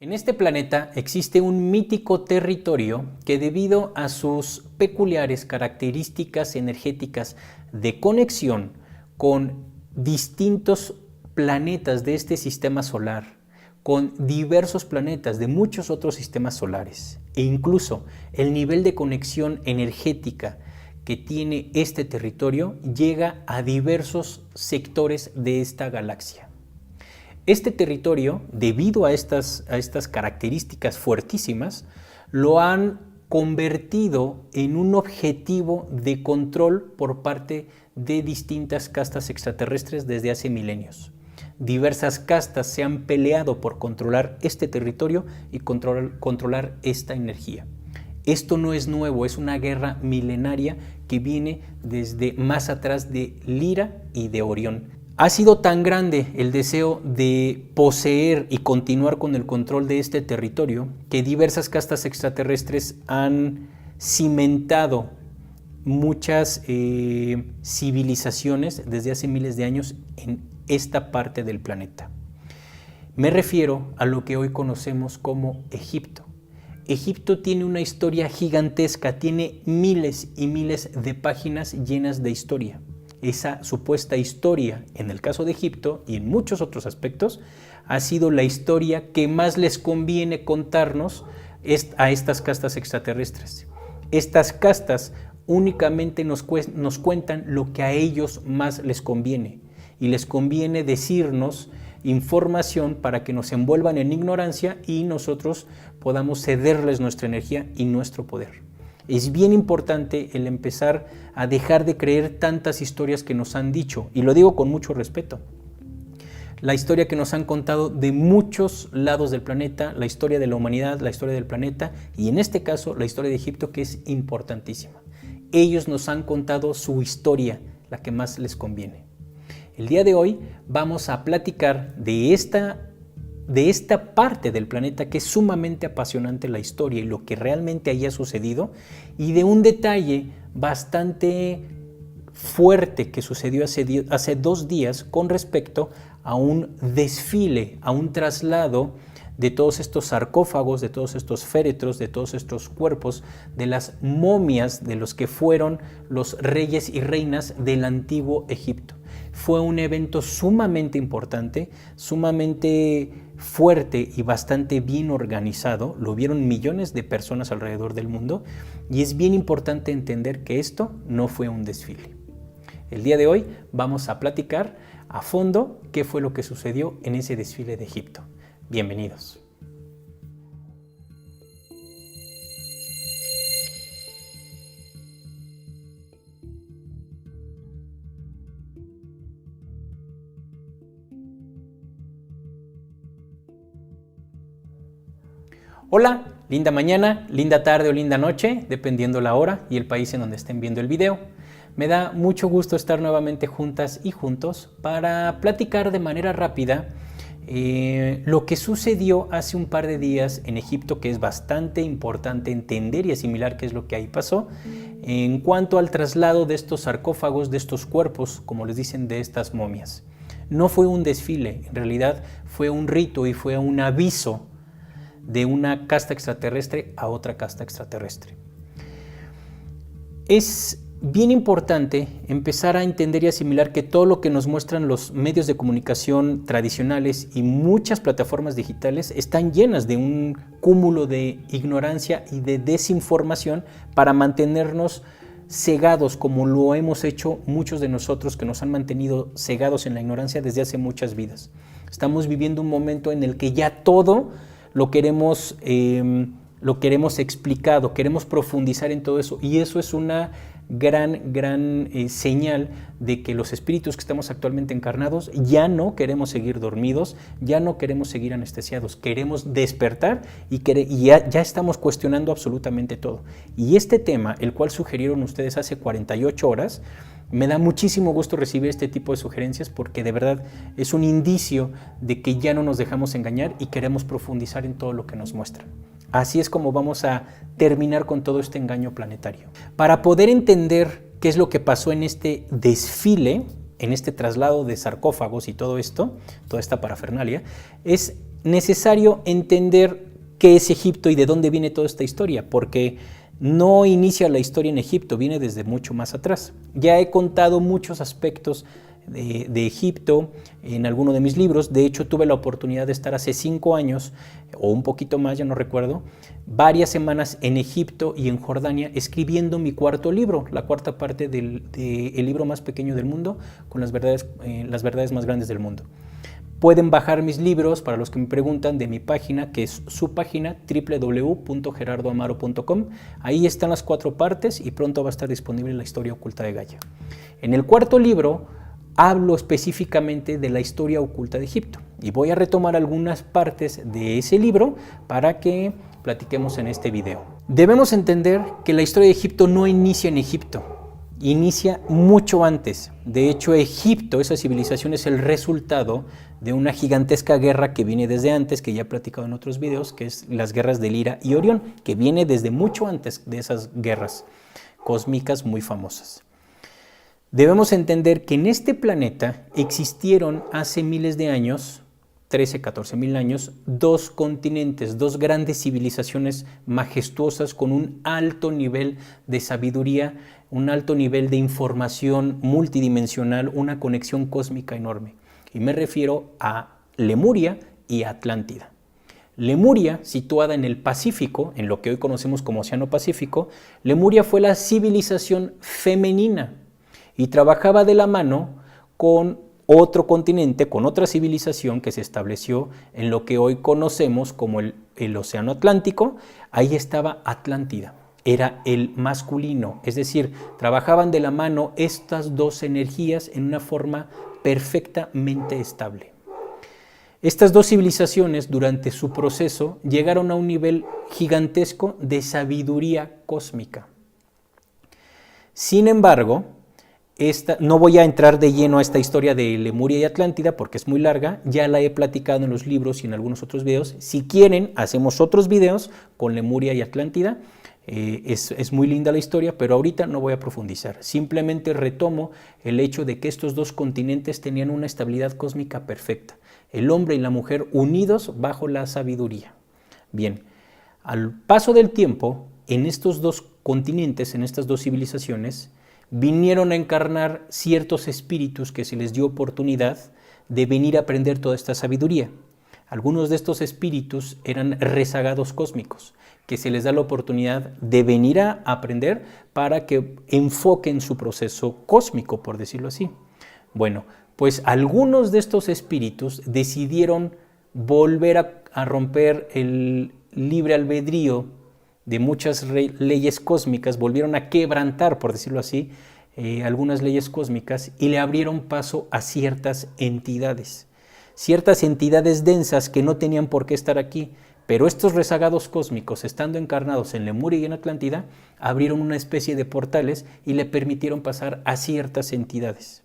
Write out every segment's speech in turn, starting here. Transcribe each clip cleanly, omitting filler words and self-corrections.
En este planeta existe un mítico territorio que, debido a sus peculiares características energéticas de conexión con distintos planetas de este sistema solar, con diversos planetas de muchos otros sistemas solares, e incluso el nivel de conexión energética que tiene este territorio llega a diversos sectores de esta galaxia. Este territorio, debido a estas características fuertísimas, lo han convertido en un objetivo de control por parte de distintas castas extraterrestres desde hace milenios. Diversas castas se han peleado por controlar este territorio y controlar esta energía. Esto no es nuevo, es una guerra milenaria que viene desde más atrás de Lyra y de Orión. Ha sido tan grande el deseo de poseer y continuar con el control de este territorio que diversas castas extraterrestres han cimentado muchas civilizaciones desde hace miles de años en esta parte del planeta. Me refiero a lo que hoy conocemos como Egipto. Egipto tiene una historia gigantesca, tiene miles y miles de páginas llenas de historia. Esa supuesta historia, en el caso de Egipto y en muchos otros aspectos, ha sido la historia que más les conviene contarnos a estas castas extraterrestres. Estas castas únicamente nos cuentan lo que a ellos más les conviene, y les conviene decirnos información para que nos envuelvan en ignorancia y nosotros podamos cederles nuestra energía y nuestro poder. Es bien importante el empezar a dejar de creer tantas historias que nos han dicho, y lo digo con mucho respeto. La historia que nos han contado de muchos lados del planeta, la historia de la humanidad, la historia del planeta, y en este caso la historia de Egipto, que es importantísima. Ellos nos han contado su historia, la que más les conviene. El día de hoy vamos a platicar de esta parte del planeta que es sumamente apasionante, la historia y lo que realmente haya sucedido, y de un detalle bastante fuerte que sucedió hace 2 días con respecto a un desfile, a un traslado de todos estos sarcófagos, de todos estos féretros, de todos estos cuerpos, de las momias de los que fueron los reyes y reinas del antiguo Egipto. Fue un evento sumamente importante, sumamente fuerte y bastante bien organizado. Lo vieron millones de personas alrededor del mundo, y es bien importante entender que esto no fue un desfile. El día de hoy vamos a platicar a fondo qué fue lo que sucedió en ese desfile de Egipto. Bienvenidos. Hola, linda mañana, linda tarde o linda noche, dependiendo la hora y el país en donde estén viendo el video. Me da mucho gusto estar nuevamente juntas y juntos para platicar de manera rápida lo que sucedió hace un par de días en Egipto, que es bastante importante entender y asimilar qué es lo que ahí pasó en cuanto al traslado de estos sarcófagos, de estos cuerpos, como les dicen, de estas momias. No fue un desfile, en realidad fue un rito y fue un aviso de una casta extraterrestre a otra casta extraterrestre. Es bien importante empezar a entender y asimilar que todo lo que nos muestran los medios de comunicación tradicionales y muchas plataformas digitales están llenas de un cúmulo de ignorancia y de desinformación para mantenernos cegados, como lo hemos hecho muchos de nosotros, que nos han mantenido cegados en la ignorancia desde hace muchas vidas. Estamos viviendo un momento en el que ya todo lo queremos explicado, queremos profundizar en todo eso, y eso es una gran señal de que los espíritus que estamos actualmente encarnados ya no queremos seguir dormidos, ya no queremos seguir anestesiados, queremos despertar y ya estamos cuestionando absolutamente todo. Y este tema, el cual sugirieron ustedes hace 48 horas, me da muchísimo gusto recibir este tipo de sugerencias, porque de verdad es un indicio de que ya no nos dejamos engañar y queremos profundizar en todo lo que nos muestran. Así es como vamos a terminar con todo este engaño planetario. Para poder entender qué es lo que pasó en este desfile, en este traslado de sarcófagos y todo esto, toda esta parafernalia, es necesario entender qué es Egipto y de dónde viene toda esta historia, porque no inicia la historia en Egipto, viene desde mucho más atrás. Ya he contado muchos aspectos de Egipto en alguno de mis libros. De hecho, tuve la oportunidad de estar hace 5 años o un poquito más, ya no recuerdo, varias semanas en Egipto y en Jordania escribiendo mi 4.º libro, la 4ª parte del libro más pequeño del mundo, con las verdades más grandes del mundo. Pueden bajar mis libros, para los que me preguntan, de mi página, que es su página, www.gerardoamaro.com. Ahí están las 4 partes y pronto va a estar disponible la historia oculta de Gaia. En el 4.º libro hablo específicamente de la historia oculta de Egipto y voy a retomar algunas partes de ese libro para que platiquemos en este video. Debemos entender que la historia de Egipto no inicia en Egipto, inicia mucho antes. De hecho, Egipto, esa civilización, es el resultado de una gigantesca guerra que viene desde antes, que ya he platicado en otros videos, que es las guerras de Lira y Orión, que viene desde mucho antes de esas guerras cósmicas muy famosas. Debemos entender que en este planeta existieron hace miles de años, 13, 14 mil años, 2 continentes, 2 grandes civilizaciones majestuosas con un alto nivel de sabiduría, un alto nivel de información multidimensional, una conexión cósmica enorme. Y me refiero a Lemuria y Atlántida. Lemuria, situada en el Pacífico, en lo que hoy conocemos como Océano Pacífico, Lemuria fue la civilización femenina y trabajaba de la mano con otro continente, con otra civilización que se estableció en lo que hoy conocemos como el Océano Atlántico. Ahí estaba Atlántida, era el masculino, es decir, trabajaban de la mano estas 2 energías en una forma perfectamente estable. Estas 2 civilizaciones, durante su proceso, llegaron a un nivel gigantesco de sabiduría cósmica. Sin embargo, no voy a entrar de lleno a esta historia de Lemuria y Atlántida porque es muy larga, ya la he platicado en los libros y en algunos otros videos. Si quieren, hacemos otros videos con Lemuria y Atlántida. Es muy linda la historia, pero ahorita no voy a profundizar. Simplemente retomo el hecho de que estos 2 continentes tenían una estabilidad cósmica perfecta. El hombre y la mujer unidos bajo la sabiduría. Bien, al paso del tiempo, en estos 2 continentes, en estas 2 civilizaciones, vinieron a encarnar ciertos espíritus que se les dio oportunidad de venir a aprender toda esta sabiduría. Algunos de estos espíritus eran rezagados cósmicos, que se les da la oportunidad de venir a aprender para que enfoquen su proceso cósmico, por decirlo así. Bueno, pues algunos de estos espíritus decidieron volver a romper el libre albedrío de muchas leyes cósmicas, volvieron a quebrantar, por decirlo así, algunas leyes cósmicas y le abrieron paso a ciertas entidades densas que no tenían por qué estar aquí, pero estos rezagados cósmicos, estando encarnados en Lemuria y en Atlántida, abrieron una especie de portales y le permitieron pasar a ciertas entidades.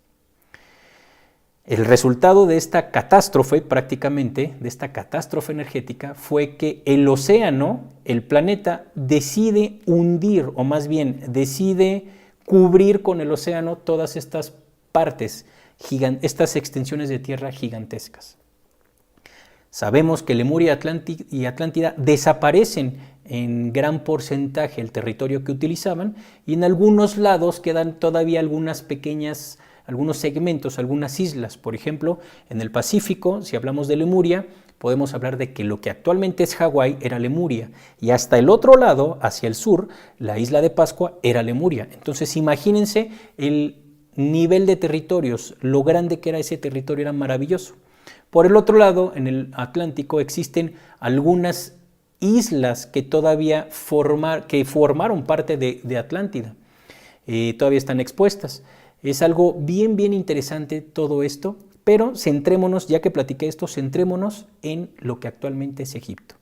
El resultado de esta catástrofe, prácticamente, de esta catástrofe energética, fue que el océano, el planeta, decide hundir, o más bien, decide cubrir con el océano todas estas partes, estas extensiones de tierra gigantescas. Sabemos que Lemuria y Atlántida desaparecen en gran porcentaje el territorio que utilizaban y en algunos lados quedan todavía algunos segmentos, algunas islas. Por ejemplo, en el Pacífico, si hablamos de Lemuria, podemos hablar de que lo que actualmente es Hawái era Lemuria y hasta el otro lado, hacia el sur, la isla de Pascua era Lemuria. Entonces imagínense el nivel de territorios, lo grande que era ese territorio, era maravilloso. Por el otro lado, en el Atlántico existen algunas islas que todavía formaron parte de Atlántida, todavía están expuestas. Es algo bien interesante todo esto, pero centrémonos, ya que platiqué esto, centrémonos en lo que actualmente es Egipto.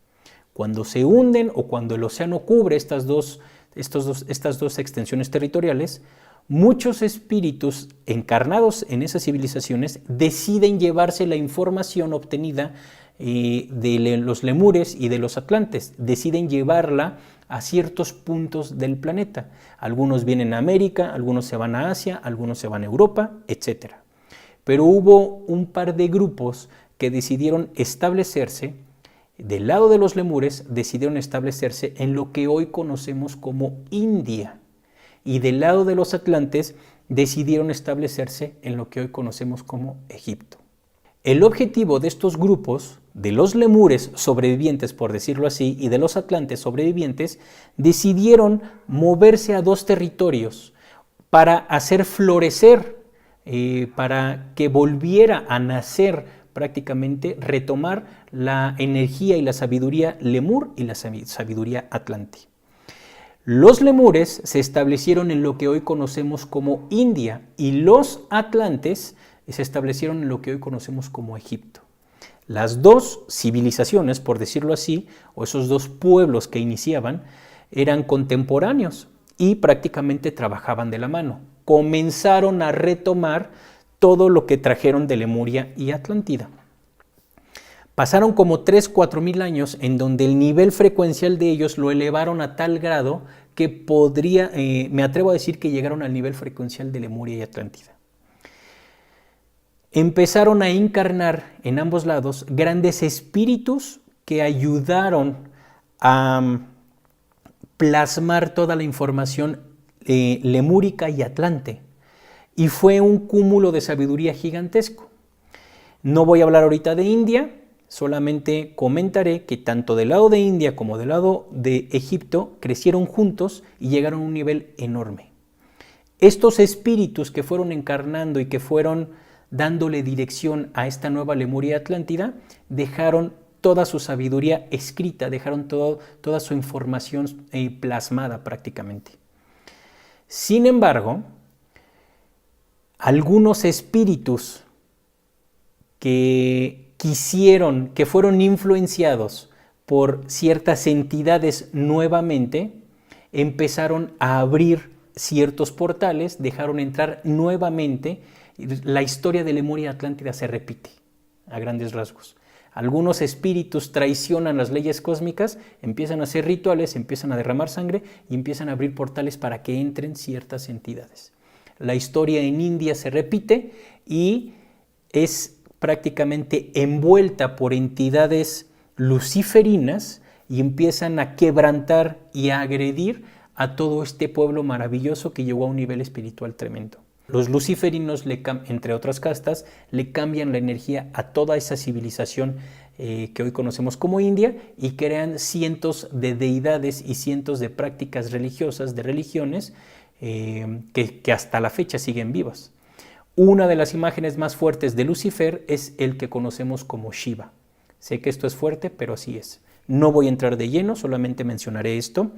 Cuando se hunden o cuando el océano cubre estas dos extensiones territoriales, muchos espíritus encarnados en esas civilizaciones deciden llevarse la información obtenida de los lemures y de los atlantes, deciden llevarla a ciertos puntos del planeta. Algunos vienen a América, algunos se van a Asia, algunos se van a Europa, etc. pero hubo un par de grupos que decidieron establecerse, del lado de los lemures, decidieron establecerse en lo que hoy conocemos como India, y del lado de los atlantes decidieron establecerse en lo que hoy conocemos como Egipto. El objetivo de estos grupos, de los lemures sobrevivientes, por decirlo así, y de los atlantes sobrevivientes, decidieron moverse a dos territorios para hacer florecer, para que volviera a nacer prácticamente, retomar la energía y la sabiduría lemur y la sabiduría atlante. Los lemures se establecieron en lo que hoy conocemos como India y los atlantes se establecieron en lo que hoy conocemos como Egipto. Las dos civilizaciones, por decirlo así, o esos dos pueblos que iniciaban, eran contemporáneos y prácticamente trabajaban de la mano. Comenzaron a retomar todo lo que trajeron de Lemuria y Atlántida. Pasaron como 3-4 mil años en donde el nivel frecuencial de ellos lo elevaron a tal grado que me atrevo a decir que llegaron al nivel frecuencial de Lemuria y Atlántida. Empezaron a encarnar en ambos lados grandes espíritus que ayudaron a plasmar toda la información lemúrica y atlante. Y fue un cúmulo de sabiduría gigantesco. No voy a hablar ahorita de India, solamente comentaré que tanto del lado de India como del lado de Egipto crecieron juntos y llegaron a un nivel enorme. Estos espíritus que fueron encarnando y que fueron dándole dirección a esta nueva Lemuria Atlántida, dejaron toda su sabiduría escrita, dejaron toda su información plasmada prácticamente. Sin embargo, algunos espíritus que fueron influenciados por ciertas entidades nuevamente, empezaron a abrir ciertos portales, dejaron entrar nuevamente. La historia de Lemuria Atlántida se repite a grandes rasgos. Algunos espíritus traicionan las leyes cósmicas, empiezan a hacer rituales, empiezan a derramar sangre y empiezan a abrir portales para que entren ciertas entidades. La historia en India se repite y es prácticamente envuelta por entidades luciferinas y empiezan a quebrantar y a agredir a todo este pueblo maravilloso que llegó a un nivel espiritual tremendo. Los luciferinos, entre otras castas, le cambian la energía a toda esa civilización que hoy conocemos como India y crean cientos de deidades y cientos de prácticas religiosas, de religiones, que hasta la fecha siguen vivas. Una de las imágenes más fuertes de Lucifer es el que conocemos como Shiva. Sé que esto es fuerte, pero así es. No voy a entrar de lleno, solamente mencionaré esto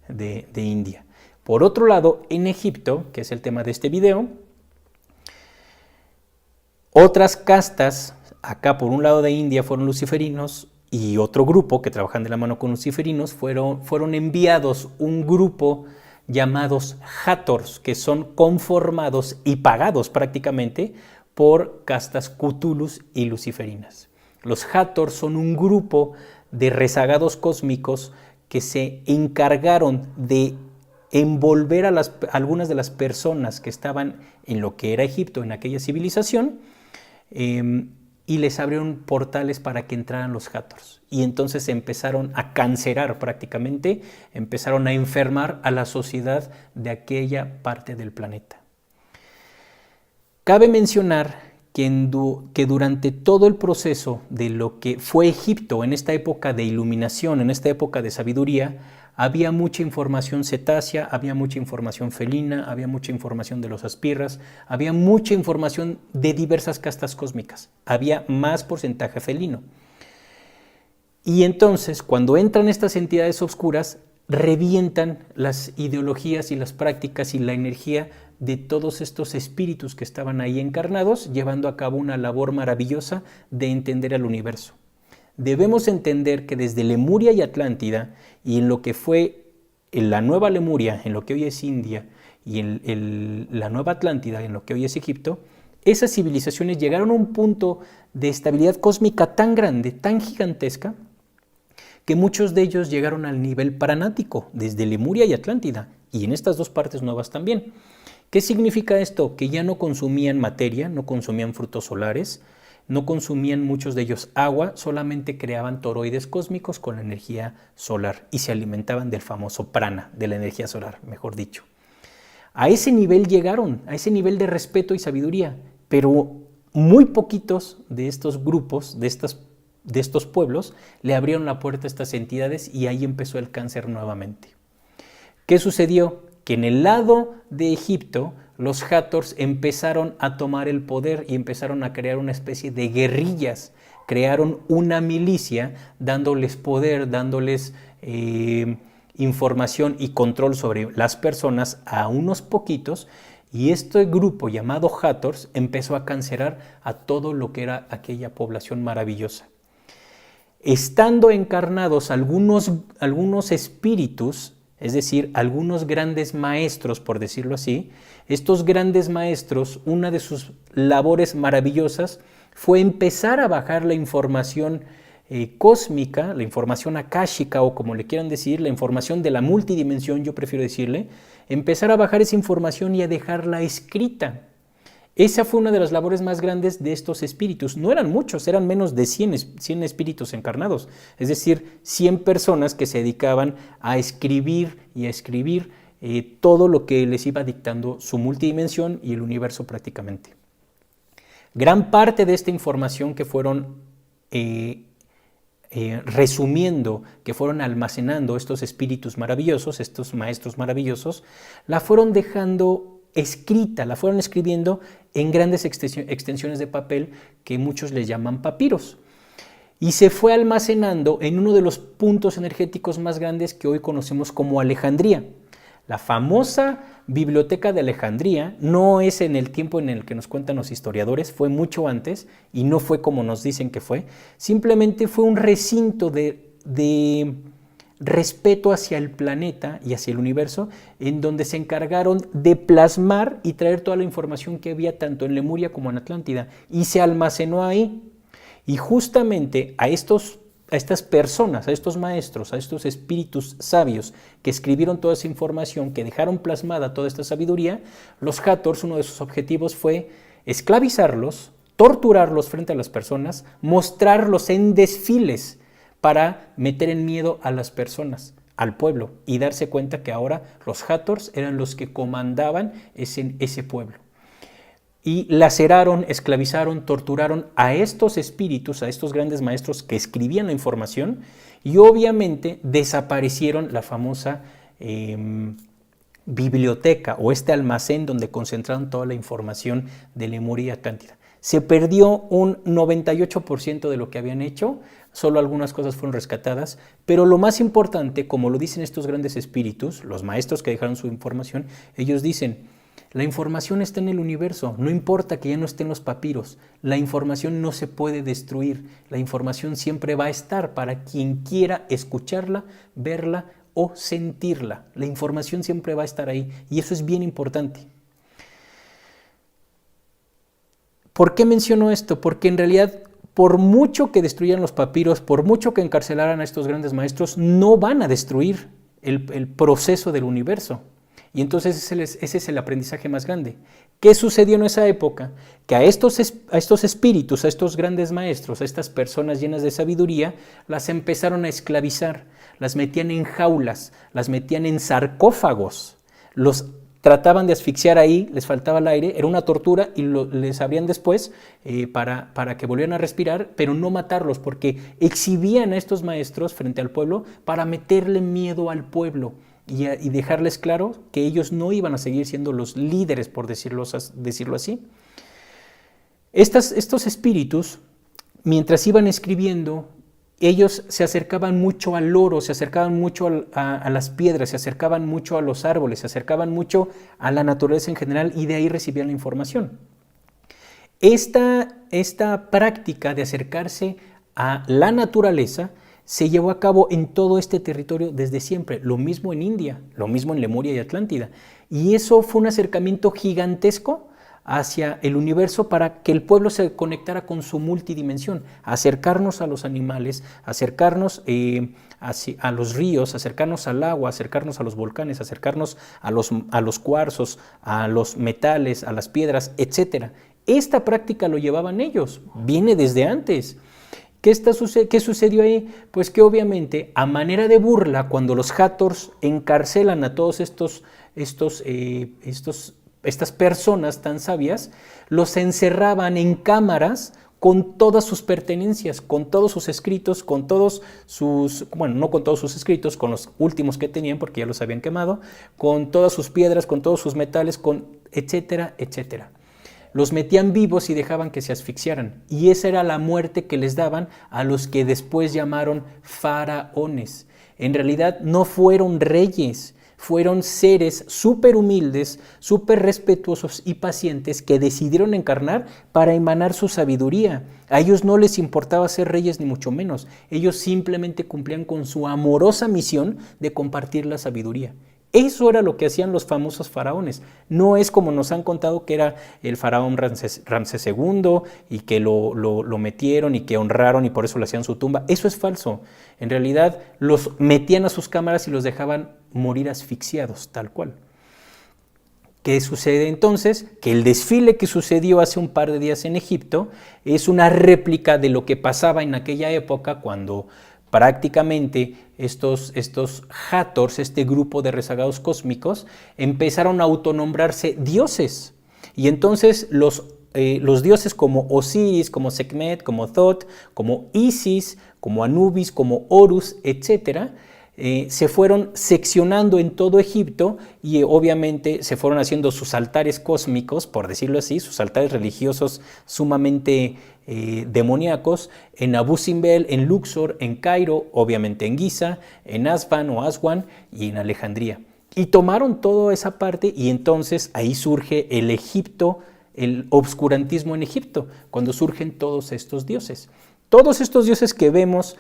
de India. Por otro lado, en Egipto, que es el tema de este video, otras castas, acá por un lado de India fueron luciferinos y otro grupo que trabajan de la mano con luciferinos fueron enviados un grupo llamados Hathors, que son conformados y pagados prácticamente por castas Cthulhus y luciferinas. Los Hathors son un grupo de rezagados cósmicos que se encargaron de envolver a algunas de las personas que estaban en lo que era Egipto, en aquella civilización, y les abrieron portales para que entraran los Hathors. Y entonces empezaron a cancerar prácticamente, empezaron a enfermar a la sociedad de aquella parte del planeta. Cabe mencionar que durante todo el proceso de lo que fue Egipto, en esta época de iluminación, en esta época de sabiduría, había mucha información cetácea, había mucha información felina, había mucha información de los aspirras, había mucha información de diversas castas cósmicas, había más porcentaje felino. Y entonces, cuando entran estas entidades oscuras, revientan las ideologías y las prácticas y la energía de todos estos espíritus que estaban ahí encarnados, llevando a cabo una labor maravillosa de entender al universo. Debemos entender que desde Lemuria y Atlántida, y en lo que fue en la nueva Lemuria, en lo que hoy es India, y en la nueva Atlántida, en lo que hoy es Egipto, esas civilizaciones llegaron a un punto de estabilidad cósmica tan grande, tan gigantesca, que muchos de ellos llegaron al nivel paranático, desde Lemuria y Atlántida, y en estas dos partes nuevas también, ¿Qué significa esto? Que ya no consumían materia, no consumían frutos solares, no consumían muchos de ellos agua, solamente creaban toroides cósmicos con la energía solar y se alimentaban del famoso prana, de la energía solar, mejor dicho. A ese nivel llegaron, a ese nivel de respeto y sabiduría, pero muy poquitos de estos grupos, de estos pueblos, le abrieron la puerta a estas entidades y ahí empezó el cáncer nuevamente. ¿Qué sucedió? Que en el lado de Egipto, los Hátors empezaron a tomar el poder y empezaron a crear una especie de guerrillas. Crearon una milicia dándoles poder, dándoles información y control sobre las personas a unos poquitos, y este grupo llamado Hátors empezó a cancerar a todo lo que era aquella población maravillosa. Estando encarnados algunos espíritus, es decir, algunos grandes maestros, por decirlo así, estos grandes maestros, una de sus labores maravillosas fue empezar a bajar la información cósmica, la información akáshica, o como le quieran decir, la información de la multidimensión, yo prefiero decirle, empezar a bajar esa información y a dejarla escrita. Esa fue una de las labores más grandes de estos espíritus. No eran muchos, eran menos de 100 espíritus encarnados. Es decir, 100 personas que se dedicaban a escribir y a escribir todo lo que les iba dictando su multidimensión y el universo prácticamente. Gran parte de esta información que fueron resumiendo, que fueron almacenando estos espíritus maravillosos, estos maestros maravillosos, la fueron dejando escrita, la fueron escribiendo en grandes extensiones de papel que muchos les llaman papiros. Y se fue almacenando en uno de los puntos energéticos más grandes que hoy conocemos como Alejandría. La famosa biblioteca de Alejandría no es en el tiempo en el que nos cuentan los historiadores, fue mucho antes y no fue como nos dicen que fue. Simplemente fue un recinto de respeto hacia el planeta y hacia el universo, en donde se encargaron de plasmar y traer toda la información que había tanto en Lemuria como en Atlántida, y se almacenó ahí. Y justamente a estas personas, a estos maestros, a estos espíritus sabios que escribieron toda esa información, que dejaron plasmada toda esta sabiduría, los Hátors, uno de sus objetivos fue esclavizarlos, torturarlos frente a las personas, mostrarlos en desfiles, para meter en miedo a las personas, al pueblo, y darse cuenta que ahora los Hátors eran los que comandaban ese pueblo. Y laceraron, esclavizaron, torturaron a estos espíritus, a estos grandes maestros que escribían la información, y obviamente desaparecieron la famosa biblioteca o este almacén donde concentraron toda la información de Lemuria y Atlántida. Se perdió un 98% de lo que habían hecho, solo algunas cosas fueron rescatadas, pero lo más importante, como lo dicen estos grandes espíritus, los maestros que dejaron su información, ellos dicen, la información está en el universo, no importa que ya no estén los papiros, la información no se puede destruir, la información siempre va a estar para quien quiera escucharla, verla o sentirla, la información siempre va a estar ahí, y eso es bien importante. ¿Por qué menciono esto? Porque en realidad, por mucho que destruyan los papiros, por mucho que encarcelaran a estos grandes maestros, no van a destruir el proceso del universo. Y entonces ese es el aprendizaje más grande. ¿Qué sucedió en esa época? Que a estos espíritus, a estos grandes maestros, a estas personas llenas de sabiduría, las empezaron a esclavizar, las metían en jaulas, las metían en sarcófagos, los trataban de asfixiar ahí, les faltaba el aire, era una tortura, y les abrían después para que volvieran a respirar, pero no matarlos, porque exhibían a estos maestros frente al pueblo para meterle miedo al pueblo y dejarles claro que ellos no iban a seguir siendo los líderes, por decirlo así. Estos espíritus, mientras iban escribiendo, ellos se acercaban mucho al oro, se acercaban mucho a las piedras, se acercaban mucho a los árboles, se acercaban mucho a la naturaleza en general, y de ahí recibían la información. Esta práctica de acercarse a la naturaleza se llevó a cabo en todo este territorio desde siempre, lo mismo en India, lo mismo en Lemuria y Atlántida. Y eso fue un acercamiento gigantesco hacia el universo para que el pueblo se conectara con su multidimensión, acercarnos a los animales, acercarnos a los ríos, acercarnos al agua, acercarnos a los volcanes, acercarnos a los cuarzos, a los metales, a las piedras, etc. Esta práctica lo llevaban ellos, viene desde antes. ¿Qué sucedió ahí? Pues que obviamente, a manera de burla, cuando los Hathors encarcelan a todos estas personas tan sabias, los encerraban en cámaras con todas sus pertenencias, con todos sus escritos, con todos sus, bueno, no con todos sus escritos, con los últimos que tenían porque ya los habían quemado, con todas sus piedras, con todos sus metales, con etcétera, etcétera. Los metían vivos y dejaban que se asfixiaran. Y esa era la muerte que les daban a los que después llamaron faraones. En realidad no fueron reyes, fueron seres súper humildes, súper respetuosos y pacientes que decidieron encarnar para emanar su sabiduría. A ellos no les importaba ser reyes ni mucho menos. Ellos simplemente cumplían con su amorosa misión de compartir la sabiduría. Eso era lo que hacían los famosos faraones. No es como nos han contado que era el faraón Ramsés II y que lo metieron y que honraron y por eso le hacían su tumba. Eso es falso. En realidad los metían a sus cámaras y los dejaban morir asfixiados, tal cual. ¿Qué sucede entonces? Que el desfile que sucedió hace un par de días en Egipto es una réplica de lo que pasaba en aquella época cuando prácticamente estos Hathors, este grupo de rezagados cósmicos, empezaron a autonombrarse dioses. Y entonces los dioses como Osiris, como Sekhmet, como Thoth, como Isis, como Anubis, como Horus, etc., se fueron seccionando en todo Egipto y obviamente se fueron haciendo sus altares cósmicos, por decirlo así, sus altares religiosos sumamente demoníacos en Abu Simbel, en Luxor, en Cairo, obviamente en Giza, en Aswan o Aswan y en Alejandría. Y tomaron toda esa parte y entonces ahí surge el Egipto, el obscurantismo en Egipto, cuando surgen todos estos dioses. Todos estos dioses que vemos,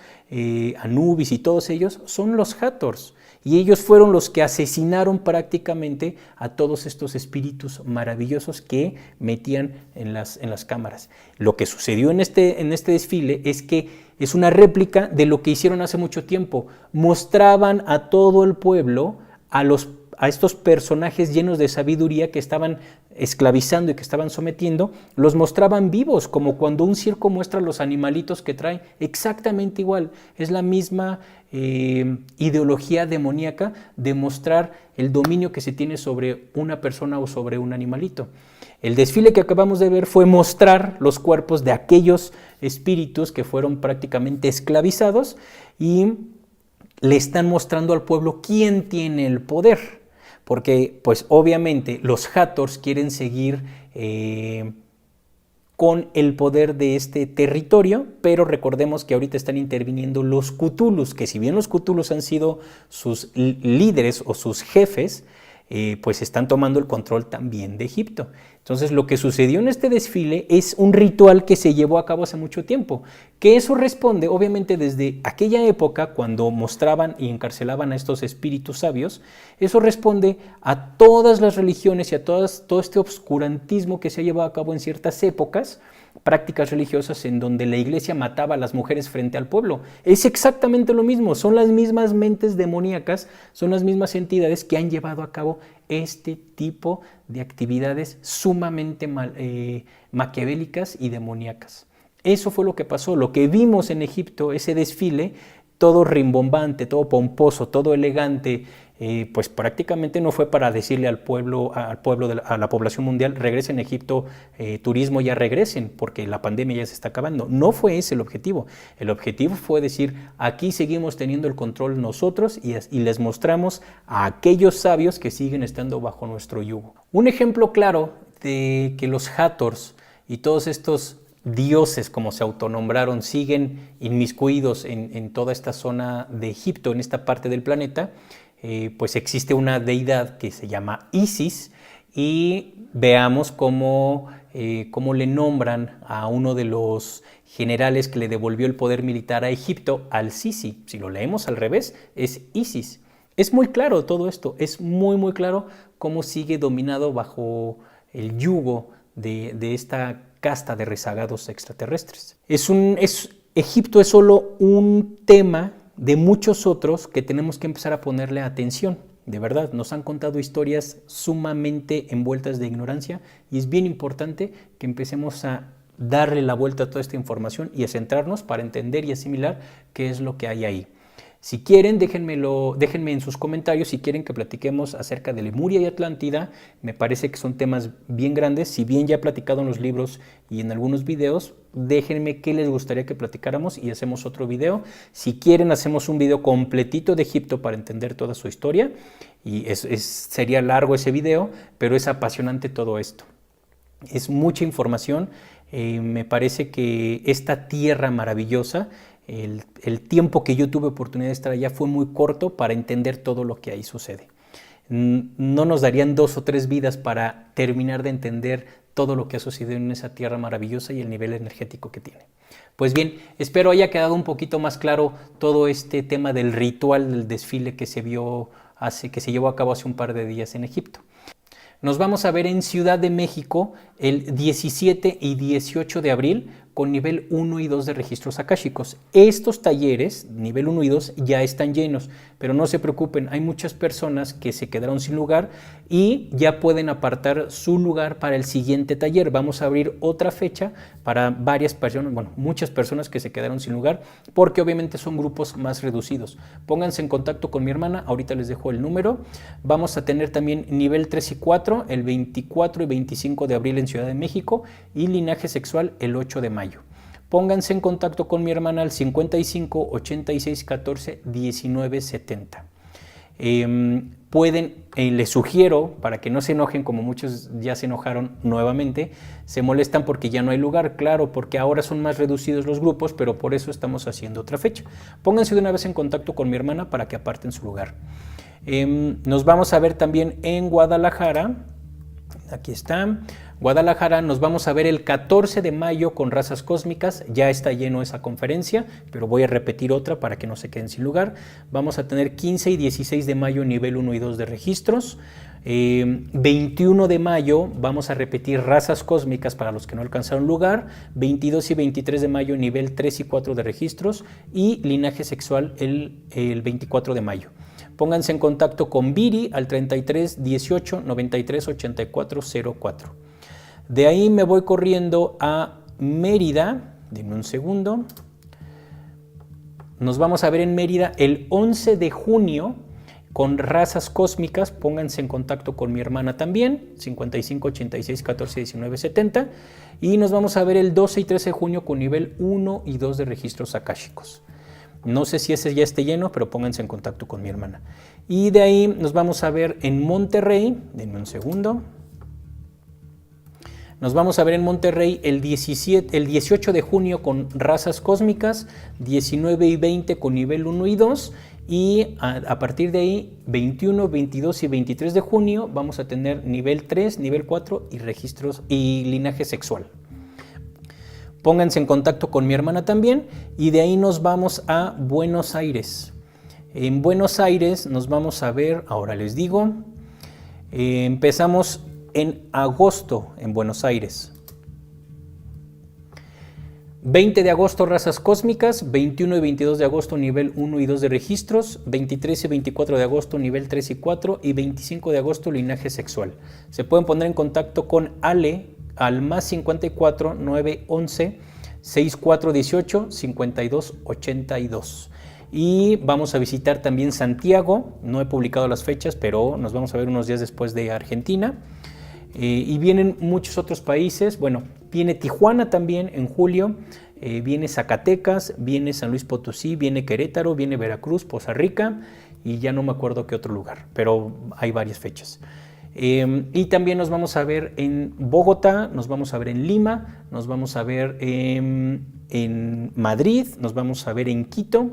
Anubis y todos ellos, son los Hathors. Y ellos fueron los que asesinaron prácticamente a todos estos espíritus maravillosos que metían en las cámaras. Lo que sucedió en este desfile es que es una réplica de lo que hicieron hace mucho tiempo. Mostraban a todo el pueblo a estos personajes llenos de sabiduría que estaban esclavizando y que estaban sometiendo, los mostraban vivos, como cuando un circo muestra los animalitos que trae, exactamente igual. Es la misma ideología demoníaca de mostrar el dominio que se tiene sobre una persona o sobre un animalito. El desfile que acabamos de ver fue mostrar los cuerpos de aquellos espíritus que fueron prácticamente esclavizados y le están mostrando al pueblo quién tiene el poder. Porque, pues obviamente, los Hathors quieren seguir con el poder de este territorio, pero recordemos que ahorita están interviniendo los Cthulhus, que si bien los Cthulhus han sido sus líderes o sus jefes, pues están tomando el control también de Egipto. Entonces lo que sucedió en este desfile es un ritual que se llevó a cabo hace mucho tiempo, que eso responde obviamente desde aquella época cuando mostraban y encarcelaban a estos espíritus sabios, eso responde a todas las religiones y a todo este obscurantismo que se ha llevado a cabo en ciertas épocas, prácticas religiosas en donde la iglesia mataba a las mujeres frente al pueblo. Es exactamente lo mismo, son las mismas mentes demoníacas, son las mismas entidades que han llevado a cabo este tipo de actividades sumamente maquiavélicas y demoníacas. Eso fue lo que pasó, lo que vimos en Egipto, ese desfile, todo rimbombante, todo pomposo, todo elegante, pues prácticamente no fue para decirle al pueblo, a la población mundial, regresen a Egipto, turismo ya regresen, porque la pandemia ya se está acabando. No fue ese el objetivo. El objetivo fue decir, aquí seguimos teniendo el control nosotros y les mostramos a aquellos sabios que siguen estando bajo nuestro yugo. Un ejemplo claro de que los Hathors y todos estos dioses, como se autonombraron, siguen inmiscuidos en toda esta zona de Egipto, en esta parte del planeta, pues existe una deidad que se llama Isis y veamos cómo le nombran a uno de los generales que le devolvió el poder militar a Egipto, al-Sisi. Si lo leemos al revés, es Isis. Es muy claro todo esto, es muy muy claro cómo sigue dominado bajo el yugo de esta casta de rezagados extraterrestres. Egipto es solo un tema de muchos otros que tenemos que empezar a ponerle atención. De verdad, nos han contado historias sumamente envueltas de ignorancia y es bien importante que empecemos a darle la vuelta a toda esta información y a centrarnos para entender y asimilar qué es lo que hay ahí. Si quieren, déjenme en sus comentarios si quieren que platiquemos acerca de Lemuria y Atlántida. Me parece que son temas bien grandes. Si bien ya he platicado en los libros y en algunos videos, déjenme qué les gustaría que platicáramos y hacemos otro video. Si quieren, hacemos un video completito de Egipto para entender toda su historia. Y sería largo ese video, pero es apasionante todo esto. Es mucha información. Me parece que esta tierra maravillosa, el tiempo que yo tuve oportunidad de estar allá fue muy corto para entender todo lo que ahí sucede. No nos darían 2 o 3 vidas para terminar de entender todo lo que ha sucedido en esa tierra maravillosa y el nivel energético que tiene. Pues bien, espero haya quedado un poquito más claro todo este tema del ritual del desfile que se llevó a cabo hace un par de días en Egipto. Nos vamos a ver en Ciudad de México el 17 y 18 de abril con nivel 1 y 2 de registros akáshicos. Estos talleres, nivel 1 y 2, ya están llenos, pero no se preocupen, hay muchas personas que se quedaron sin lugar y ya pueden apartar su lugar para el siguiente taller. Vamos a abrir otra fecha para varias personas, bueno, muchas personas que se quedaron sin lugar, porque obviamente son grupos más reducidos. Pónganse en contacto con mi hermana, ahorita les dejo el número. Vamos a tener también nivel 3 y 4, el 24 y 25 de abril en Ciudad de México, y linaje sexual el 8 de mayo. Pónganse en contacto con mi hermana al 55 86 14 19 70. Les sugiero, para que no se enojen como muchos ya se enojaron nuevamente, se molestan porque ya no hay lugar, claro, porque ahora son más reducidos los grupos, pero por eso estamos haciendo otra fecha. Pónganse de una vez en contacto con mi hermana para que aparten su lugar. Nos vamos a ver también en Guadalajara. Aquí está. Guadalajara, nos vamos a ver el 14 de mayo con razas cósmicas. Ya está lleno esa conferencia, pero voy a repetir otra para que no se queden sin lugar. Vamos a tener 15 y 16 de mayo nivel 1 y 2 de registros. 21 de mayo vamos a repetir razas cósmicas para los que no alcanzaron lugar. 22 y 23 de mayo nivel 3 y 4 de registros. Y linaje sexual el 24 de mayo. Pónganse en contacto con Viri al 33 18 93 84 04. De ahí me voy corriendo a Mérida. Denme un segundo. Nos vamos a ver en Mérida el 11 de junio con razas cósmicas. Pónganse en contacto con mi hermana también, 55 86 14 19 70. Y nos vamos a ver el 12 y 13 de junio con nivel 1 y 2 de registros akáshicos. No sé si ese ya esté lleno, pero pónganse en contacto con mi hermana. Y de ahí nos vamos a ver en Monterrey. Denme un segundo. Nos vamos a ver en Monterrey el 18 de junio con razas cósmicas, 19 y 20 con nivel 1 y 2. Y a partir de ahí, 21, 22 y 23 de junio, vamos a tener nivel 3, nivel 4 y registros y linaje sexual. Pónganse en contacto con mi hermana también y de ahí nos vamos a Buenos Aires. En Buenos Aires nos vamos a ver, ahora les digo, empezamos en agosto en Buenos Aires. 20 de agosto razas cósmicas, 21 y 22 de agosto nivel 1 y 2 de registros, 23 y 24 de agosto nivel 3 y 4 y 25 de agosto linaje sexual. Se pueden poner en contacto con Ale al más 54 911 6418 52 82. Y vamos a visitar también Santiago. No he publicado las fechas, pero nos vamos a ver unos días después de Argentina. Y vienen muchos otros países. Bueno, viene Tijuana también en julio, viene Zacatecas, viene San Luis Potosí, viene Querétaro, viene Veracruz, Poza Rica y ya no me acuerdo qué otro lugar, pero hay varias fechas. Y también nos vamos a ver en Bogotá, nos vamos a ver en Lima, nos vamos a ver en Madrid, nos vamos a ver en Quito,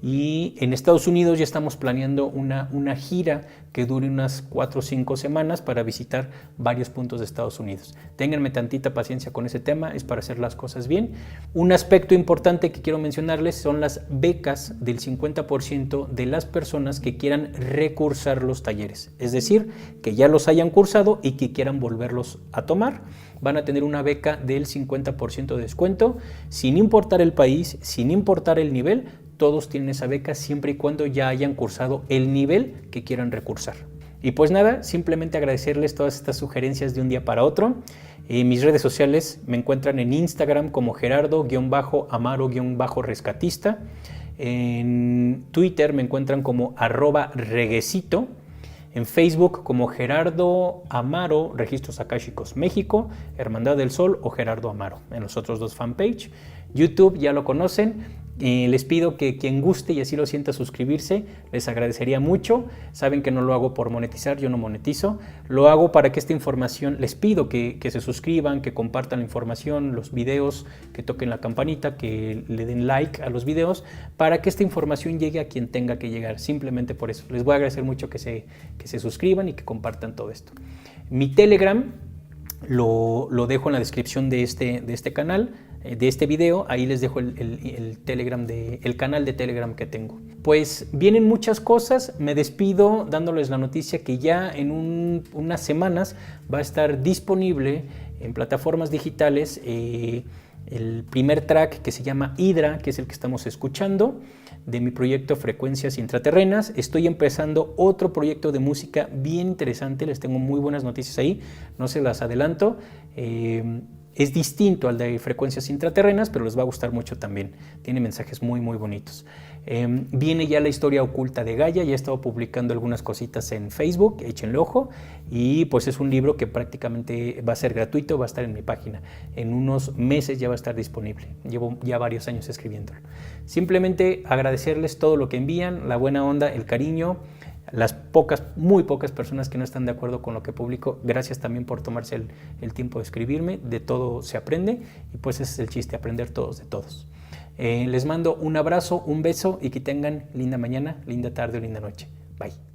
Y en Estados Unidos ya estamos planeando una gira que dure unas 4 o 5 semanas para visitar varios puntos de Estados Unidos. Ténganme tantita paciencia con ese tema, es para hacer las cosas bien. Un aspecto importante que quiero mencionarles son las becas del 50% de las personas que quieran recursar los talleres. Es decir, que ya los hayan cursado y que quieran volverlos a tomar. Van a tener una beca del 50% de descuento, sin importar el país, sin importar el nivel. Todos tienen esa beca siempre y cuando ya hayan cursado el nivel que quieran recursar. Y pues nada, simplemente agradecerles todas estas sugerencias de un día para otro. Mis redes sociales me encuentran en Instagram como Gerardo-Amaro-rescatista. En Twitter me encuentran como @reguecito. En Facebook como Gerardo Amaro, Registros Akáshicos México, Hermandad del Sol o Gerardo Amaro, en los otros dos fanpage. YouTube ya lo conocen. Les pido que quien guste y así lo sienta suscribirse, les agradecería mucho. Saben que no lo hago por monetizar, yo no monetizo. Lo hago para que esta información, les pido que se suscriban, que compartan la información, los videos, que toquen la campanita, que le den like a los videos, para que esta información llegue a quien tenga que llegar. Simplemente por eso. Les voy a agradecer mucho que se suscriban y que compartan todo esto. Mi Telegram lo dejo en la descripción de este canal, de este video. Ahí les dejo el Telegram el canal de Telegram que tengo. Pues vienen muchas cosas. Me despido dándoles la noticia que ya en unas semanas va a estar disponible en plataformas digitales el primer track que se llama Hidra, que es el que estamos escuchando, de mi proyecto Frecuencias Intraterrenas. Estoy empezando otro proyecto de música bien interesante, les tengo muy buenas noticias ahí, no se las adelanto. Es distinto al de Frecuencias Intraterrenas, pero les va a gustar mucho también. Tiene mensajes muy, muy bonitos. Viene ya la historia oculta de Gaia, ya he estado publicando algunas cositas en Facebook, échenle ojo. Y pues es un libro que prácticamente va a ser gratuito, va a estar en mi página. En unos meses ya va a estar disponible. Llevo ya varios años escribiéndolo. Simplemente agradecerles todo lo que envían, la buena onda, el cariño. Las muy pocas personas que no están de acuerdo con lo que publico, gracias también por tomarse el tiempo de escribirme. De todo se aprende y pues ese es el chiste, aprender todos de todos. Les mando un abrazo, un beso y que tengan linda mañana, linda tarde o linda noche. Bye.